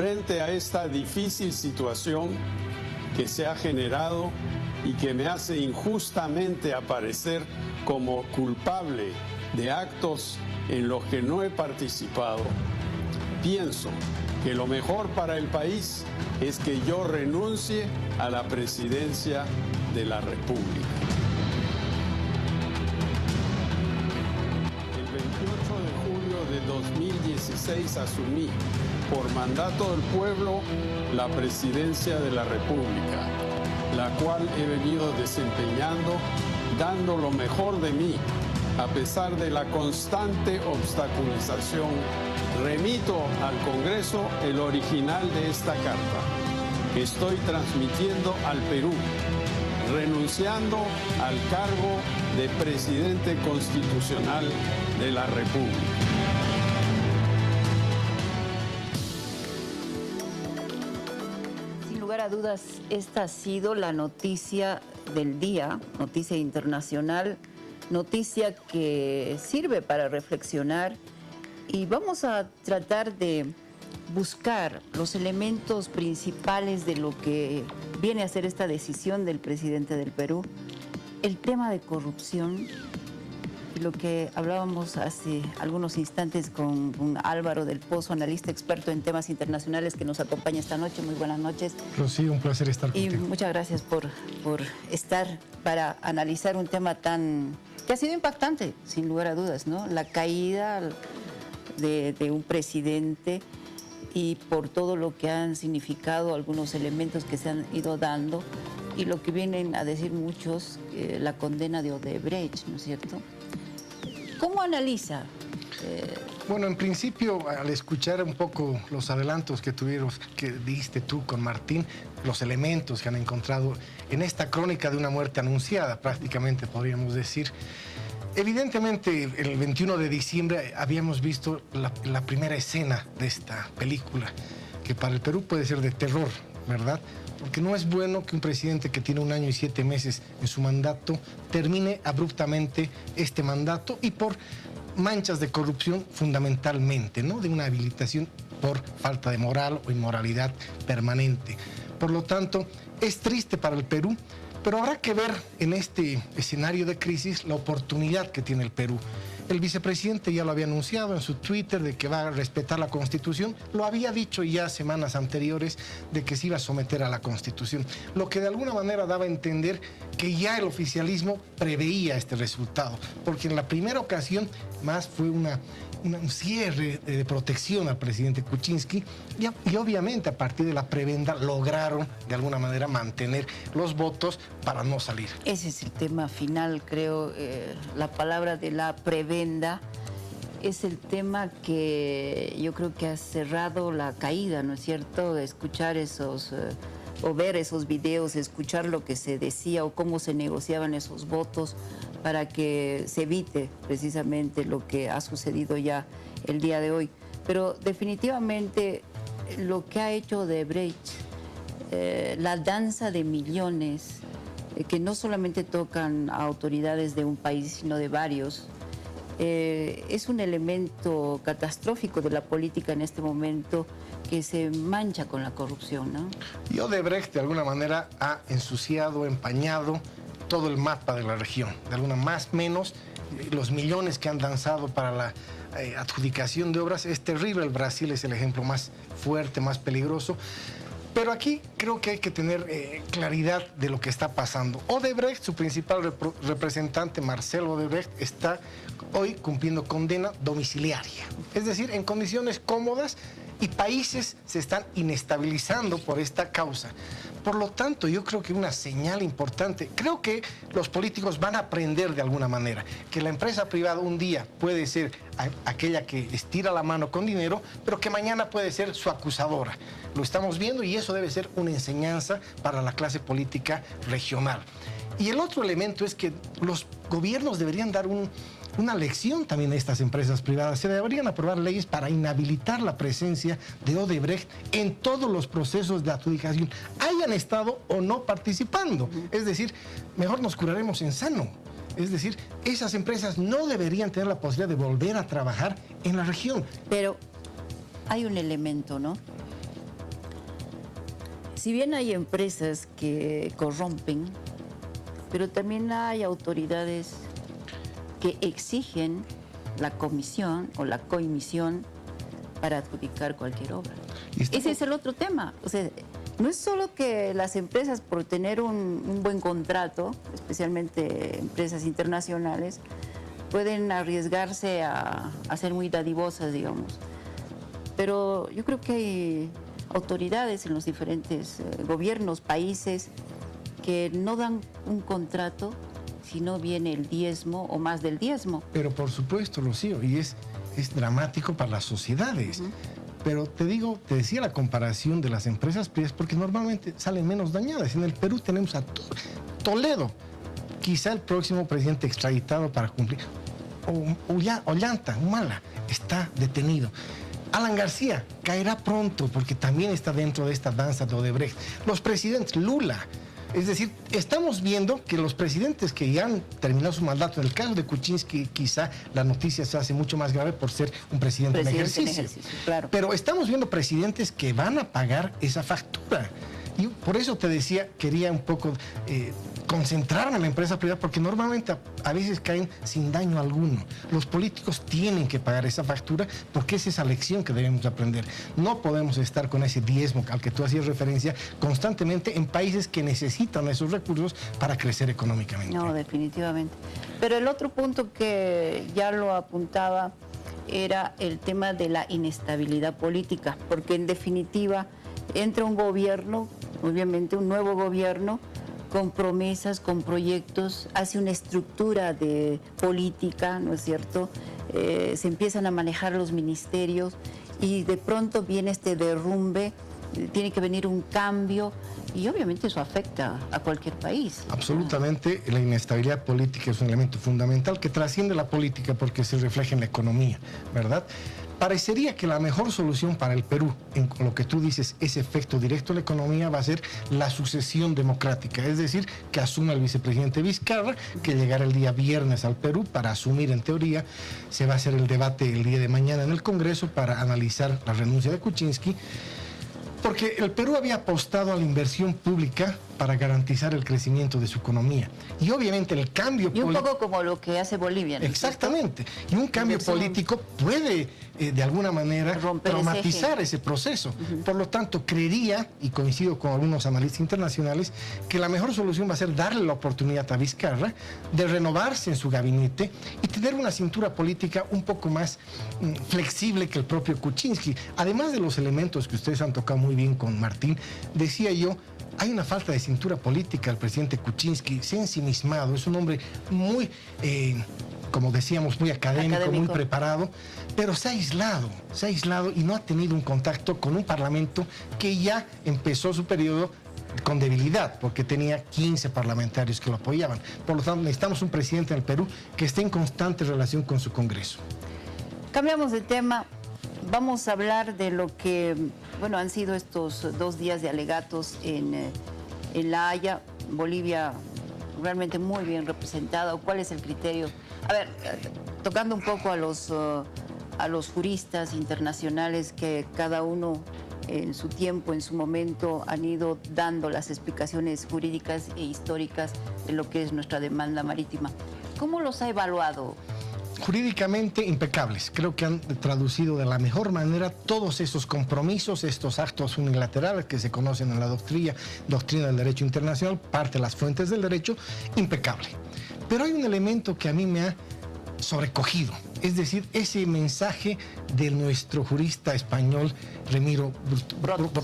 frente a esta difícil situación que se ha generado y que me hace injustamente aparecer como culpable de actos en los que no he participado, pienso que lo mejor para el país es que yo renuncie a la presidencia de la República. El 28 de julio de 2016 asumí, por mandato del pueblo, la presidencia de la República, la cual he venido desempeñando, dando lo mejor de mí, a pesar de la constante obstaculización. Remito al Congreso el original de esta carta que estoy transmitiendo al Perú, renunciando al cargo de presidente constitucional de la República. Sin lugar a dudas, esta ha sido la noticia del día, noticia internacional, noticia que sirve para reflexionar, y vamos a tratar de buscar los elementos principales de lo que viene a ser esta decisión del presidente del Perú. El tema de corrupción, lo que hablábamos hace algunos instantes con Álvaro del Pozo, analista experto en temas internacionales, que nos acompaña esta noche. Muy buenas noches. Rocío, un placer estar contigo. Y muchas gracias por estar para analizar un tema que ha sido impactante, sin lugar a dudas, ¿no? La caída de un presidente, y por todo lo que han significado algunos elementos que se han ido dando, y lo que vienen a decir muchos, la condena de Odebrecht, ¿no es cierto? ¿Cómo analiza? Bueno, en principio, al escuchar un poco los adelantos que diste tú con Martín, los elementos que han encontrado en esta crónica de una muerte anunciada, prácticamente podríamos decir. Evidentemente, el 21 de diciembre habíamos visto la primera escena de esta película, que para el Perú puede ser de terror, ¿verdad? Porque no es bueno que un presidente que tiene 1 año y 7 meses en su mandato termine abruptamente este mandato, y por manchas de corrupción fundamentalmente, ¿no? De una habilitación por falta de moral o inmoralidad permanente. Por lo tanto, es triste para el Perú, pero habrá que ver en este escenario de crisis la oportunidad que tiene el Perú. El vicepresidente ya lo había anunciado en su Twitter de que va a respetar la Constitución. Lo había dicho ya semanas anteriores de que se iba a someter a la Constitución, lo que de alguna manera daba a entender que ya el oficialismo preveía este resultado, porque en la primera ocasión más fue un cierre de protección al presidente Kuczynski, y obviamente a partir de la prebenda lograron de alguna manera mantener los votos para no salir. Ese es el tema final, creo. La palabra de la prebenda es el tema que yo creo que ha cerrado la caída, ¿no es cierto? Escuchar o ver esos videos, escuchar lo que se decía o cómo se negociaban esos votos para que se evite precisamente lo que ha sucedido ya el día de hoy. Pero definitivamente lo que ha hecho Odebrecht, la danza de millones, que no solamente tocan a autoridades de un país, sino de varios, es un elemento catastrófico de la política en este momento, que se mancha con la corrupción, ¿no? Y Odebrecht de alguna manera ha ensuciado, empañado todo el mapa de la región. De alguna más menos, los millones que han danzado para la adjudicación de obras es terrible. El Brasil es el ejemplo más fuerte, más peligroso. Pero aquí creo que hay que tener claridad de lo que está pasando. Odebrecht, su principal representante, Marcelo Odebrecht, está hoy cumpliendo condena domiciliaria. Es decir, en condiciones cómodas, y países se están inestabilizando por esta causa. Por lo tanto, yo creo que una señal importante, creo que los políticos van a aprender de alguna manera que la empresa privada un día puede ser aquella que estira la mano con dinero, pero que mañana puede ser su acusadora. Lo estamos viendo, y eso debe ser una enseñanza para la clase política regional. Y el otro elemento es que los gobiernos deberían dar una lección también a estas empresas privadas. Se deberían aprobar leyes para inhabilitar la presencia de Odebrecht en todos los procesos de adjudicación, hayan estado o no participando. Es decir, mejor nos curaremos en sano. Es decir, esas empresas no deberían tener la posibilidad de volver a trabajar en la región. Pero hay un elemento, ¿no? Si bien hay empresas que corrompen, pero también hay autoridades que exigen la comisión o la coimisión para adjudicar cualquier obra. Ese es el otro tema. O sea, no es solo que las empresas, por tener un buen contrato, especialmente empresas internacionales, pueden arriesgarse a ser muy dadivosas, digamos. Pero yo creo que hay autoridades en los diferentes gobiernos, países, que no dan un contrato si no viene el diezmo o más del diezmo. Pero por supuesto, Rocío, y es dramático para las sociedades. Pero te decía la comparación de las empresas privadas porque normalmente salen menos dañadas. En el Perú tenemos a Toledo, quizá el próximo presidente extraditado para cumplir. Ollanta, Humala, está detenido. Alan García caerá pronto porque también está dentro de esta danza de Odebrecht. Los presidentes, Lula. Es decir, estamos viendo que los presidentes que ya han terminado su mandato, en el caso de Kuczynski, quizá la noticia se hace mucho más grave por ser un presidente en ejercicio. Claro. Pero estamos viendo presidentes que van a pagar esa factura. Y por eso te decía, quería un poco concentrarme en la empresa privada, porque normalmente a veces caen sin daño alguno. Los políticos tienen que pagar esa factura porque es esa lección que debemos aprender. No podemos estar con ese diezmo al que tú hacías referencia constantemente en países que necesitan esos recursos para crecer económicamente. No, definitivamente. Pero el otro punto que ya lo apuntaba era el tema de la inestabilidad política, porque en definitiva entra un gobierno, obviamente un nuevo gobierno, con promesas, con proyectos, hace una estructura de política, ¿no es cierto? Se empiezan a manejar los ministerios y de pronto viene este derrumbe, tiene que venir un cambio y obviamente eso afecta a cualquier país. Absolutamente, la inestabilidad política es un elemento fundamental que trasciende la política porque se refleja en la economía, ¿verdad? Parecería que la mejor solución para el Perú, en lo que tú dices, ese efecto directo en la economía, va a ser la sucesión democrática, es decir, que asuma el vicepresidente Vizcarra, que llegará el día viernes al Perú para asumir en teoría. Se va a hacer el debate el día de mañana en el Congreso para analizar la renuncia de Kuczynski, porque el Perú había apostado a la inversión pública para garantizar el crecimiento de su economía. Y obviamente el cambio político... Y un poco como lo que hace Bolivia, ¿no? Exactamente. Y un cambio político puede, de alguna manera, traumatizar ese proceso. Por lo tanto, creería, y coincido con algunos analistas internacionales, que la mejor solución va a ser darle la oportunidad a Vizcarra de renovarse en su gabinete y tener una cintura política un poco más flexible que el propio Kuczynski. Además de los elementos que ustedes han tocado muy bien con Martín, decía yo, hay una falta de cintura política. El presidente Kuczynski se ha ensimismado, es un hombre muy, como decíamos, muy académico, muy preparado, pero se ha aislado y no ha tenido un contacto con un parlamento que ya empezó su periodo con debilidad, porque tenía 15 parlamentarios que lo apoyaban. Por lo tanto, necesitamos un presidente en el Perú que esté en constante relación con su Congreso. Cambiamos de tema. Vamos a hablar de lo que, bueno, han sido estos 2 días de alegatos en La Haya. Bolivia realmente muy bien representado. ¿Cuál es el criterio? A ver, tocando un poco a los juristas internacionales que cada uno en su tiempo, en su momento, han ido dando las explicaciones jurídicas e históricas de lo que es nuestra demanda marítima. ¿Cómo los ha evaluado? Jurídicamente impecables. Creo que han traducido de la mejor manera todos esos compromisos, estos actos unilaterales que se conocen en la doctrina del derecho internacional, parte de las fuentes del derecho, impecable. Pero hay un elemento que a mí me ha sobrecogido, es decir, ese mensaje de nuestro jurista español Remiro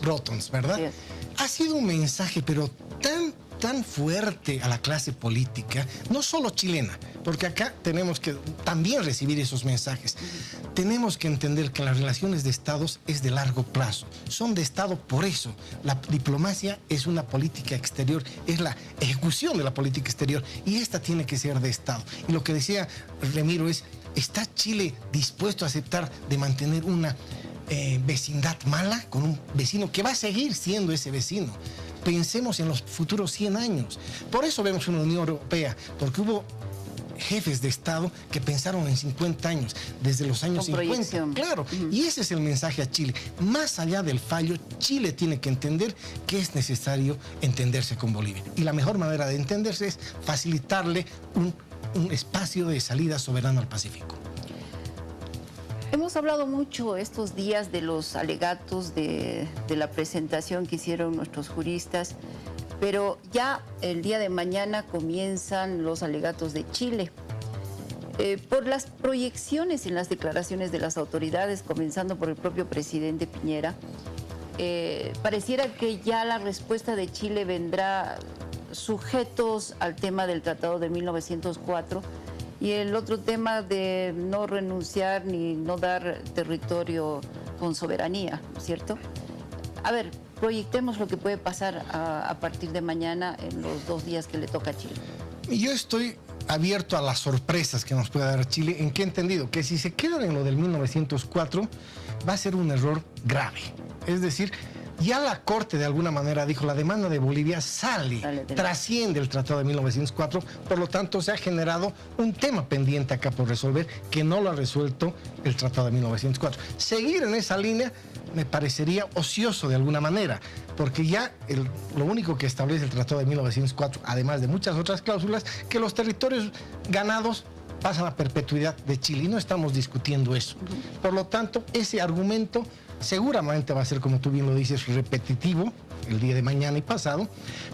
Brotons, ¿verdad? Sí. Ha sido un mensaje, pero tan fuerte a la clase política, no solo chilena, porque acá tenemos que también recibir esos mensajes. Tenemos que entender que las relaciones de estados es de largo plazo, son de estado por eso. La diplomacia es una política exterior, es la ejecución de la política exterior y esta tiene que ser de estado. Y lo que decía Remiro es, ¿está Chile dispuesto a aceptar de mantener una vecindad mala con un vecino que va a seguir siendo ese vecino? Pensemos en los futuros 100 años. Por eso vemos una Unión Europea, porque hubo jefes de Estado que pensaron en 50 años, desde los años 50. Claro, y ese es el mensaje a Chile. Más allá del fallo, Chile tiene que entender que es necesario entenderse con Bolivia. Y la mejor manera de entenderse es facilitarle un espacio de salida soberano al Pacífico. Hemos hablado mucho estos días de los alegatos de la presentación que hicieron nuestros juristas, pero ya el día de mañana comienzan los alegatos de Chile. Por las proyecciones en las declaraciones de las autoridades, comenzando por el propio presidente Piñera, pareciera que ya la respuesta de Chile vendrá sujetos al tema del Tratado de 1904 y el otro tema de no renunciar ni no dar territorio con soberanía, ¿no es cierto? A ver, proyectemos lo que puede pasar a partir de mañana en los 2 días que le toca a Chile. Yo estoy abierto a las sorpresas que nos pueda dar Chile. ¿En qué entendido? Que si se quedan en lo del 1904 va a ser un error grave. Es decir, ya la Corte de alguna manera dijo la demanda de Bolivia trasciende el Tratado de 1904, por lo tanto se ha generado un tema pendiente acá por resolver que no lo ha resuelto el Tratado de 1904. Seguir en esa línea me parecería ocioso de alguna manera, porque ya lo único que establece el Tratado de 1904, además de muchas otras cláusulas, que los territorios ganados pasan a perpetuidad de Chile y no estamos discutiendo eso. Por lo tanto, ese argumento seguramente va a ser, como tú bien lo dices, repetitivo el día de mañana y pasado,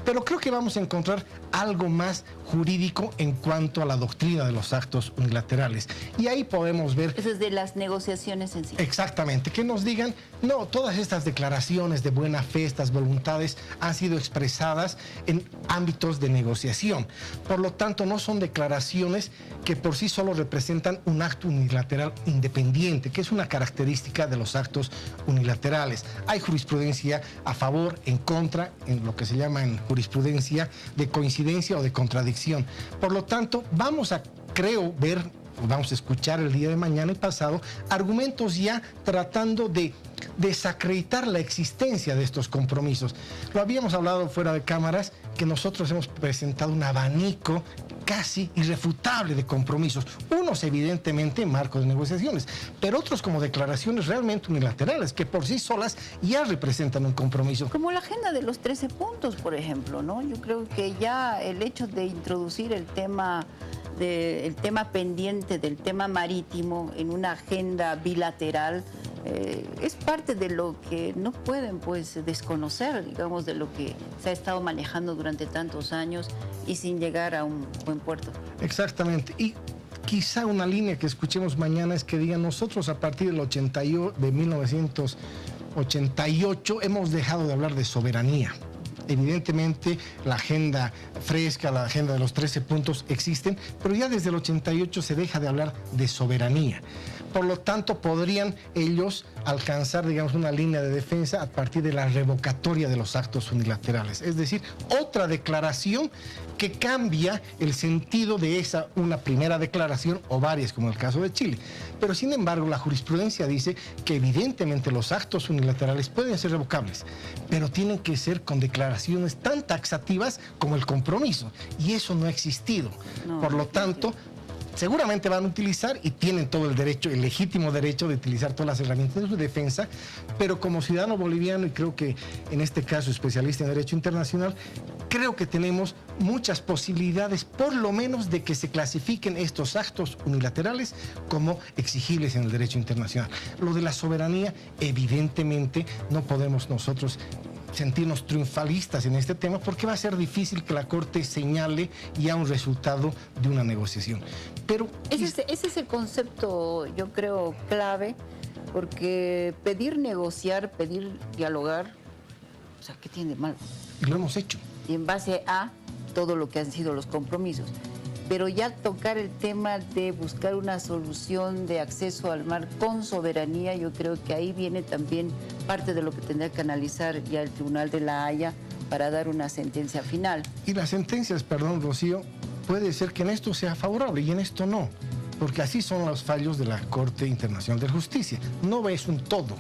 pero creo que vamos a encontrar algo más jurídico en cuanto a la doctrina de los actos unilaterales. Y ahí podemos ver... Eso es de las negociaciones en sí. Exactamente, que nos digan, no, todas estas declaraciones de buena fe, estas voluntades han sido expresadas en ámbitos de negociación. Por lo tanto, no son declaraciones que por sí solo representan un acto unilateral independiente, que es una característica de los actos unilaterales. Hay jurisprudencia a favor, en contra, en lo que se llama en jurisprudencia de coincidencia o de contradicción. Por lo tanto, vamos a, creo, vamos a escuchar el día de mañana y pasado argumentos ya tratando de desacreditar la existencia de estos compromisos. Lo habíamos hablado fuera de cámaras, que nosotros hemos presentado un abanico casi irrefutable de compromisos, unos evidentemente en marco de negociaciones, pero otros como declaraciones realmente unilaterales, que por sí solas ya representan un compromiso. Como la agenda de los 13 puntos, por ejemplo, ¿no? Yo creo que ya el hecho de introducir el tema pendiente del tema marítimo en una agenda bilateral es parte de lo que no pueden pues desconocer, digamos, de lo que se ha estado manejando durante tantos años y sin llegar a un buen puerto. Exactamente. Y quizá una línea que escuchemos mañana es que digan, nosotros a partir de 1988 hemos dejado de hablar de soberanía. Evidentemente la agenda fresca, la agenda de los 13 puntos existen, pero ya desde el 88 se deja de hablar de soberanía. Por lo tanto, podrían ellos alcanzar, digamos, una línea de defensa a partir de la revocatoria de los actos unilaterales. Es decir, otra declaración que cambia el sentido de una primera declaración o varias, como en el caso de Chile. Pero, sin embargo, la jurisprudencia dice que evidentemente los actos unilaterales pueden ser revocables, pero tienen que ser con declaraciones tan taxativas como el compromiso. Y eso no ha existido. Por lo tanto, seguramente van a utilizar y tienen todo el derecho, el legítimo derecho de utilizar todas las herramientas de su defensa, pero como ciudadano boliviano y creo que en este caso especialista en derecho internacional, creo que tenemos muchas posibilidades por lo menos de que se clasifiquen estos actos unilaterales como exigibles en el derecho internacional. Lo de la soberanía, evidentemente no podemos nosotros sentirnos triunfalistas en este tema porque va a ser difícil que la Corte señale ya un resultado de una negociación. Pero ese es el concepto, yo creo, clave, porque pedir negociar, pedir dialogar, o sea, ¿qué tiene de malo? Y lo hemos hecho. Y en base a todo lo que han sido los compromisos. Pero ya tocar el tema de buscar una solución de acceso al mar con soberanía, yo creo que ahí viene también parte de lo que tendrá que analizar ya el Tribunal de la Haya para dar una sentencia final. Y las sentencias, perdón, Rocío, puede ser que en esto sea favorable y en esto no, porque así son los fallos de la Corte Internacional de Justicia. No es un todo.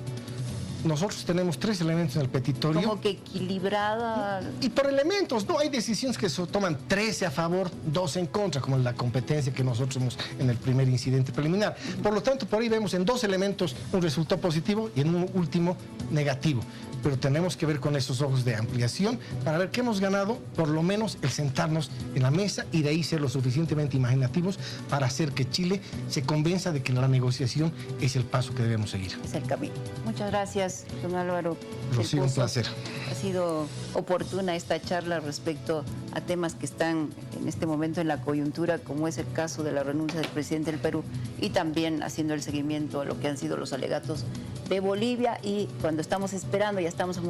nosotros tenemos 3 elementos en el petitorio. Como que equilibrada. Y por elementos, no hay decisiones que se toman 13 a favor, 2 en contra, como la competencia que nosotros hemos en el primer incidente preliminar. Por lo tanto, por ahí vemos en 2 elementos un resultado positivo y en un último negativo. Pero tenemos que ver con esos ojos de ampliación para ver qué hemos ganado, por lo menos el sentarnos en la mesa y de ahí ser lo suficientemente imaginativos para hacer que Chile se convenza de que la negociación es el paso que debemos seguir. Es el camino. Muchas gracias, don Álvaro. Rocío, un placer. Ha sido oportuna esta charla respecto a temas que están en este momento en la coyuntura, como es el caso de la renuncia del presidente del Perú y también haciendo el seguimiento a lo que han sido los alegatos de Bolivia, y cuando estamos esperando, ya estamos a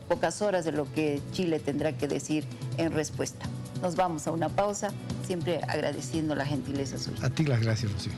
pocas horas de lo que Chile tendrá que decir en respuesta. Nos vamos a una pausa, siempre agradeciendo la gentileza suya. A ti las gracias, Rocío.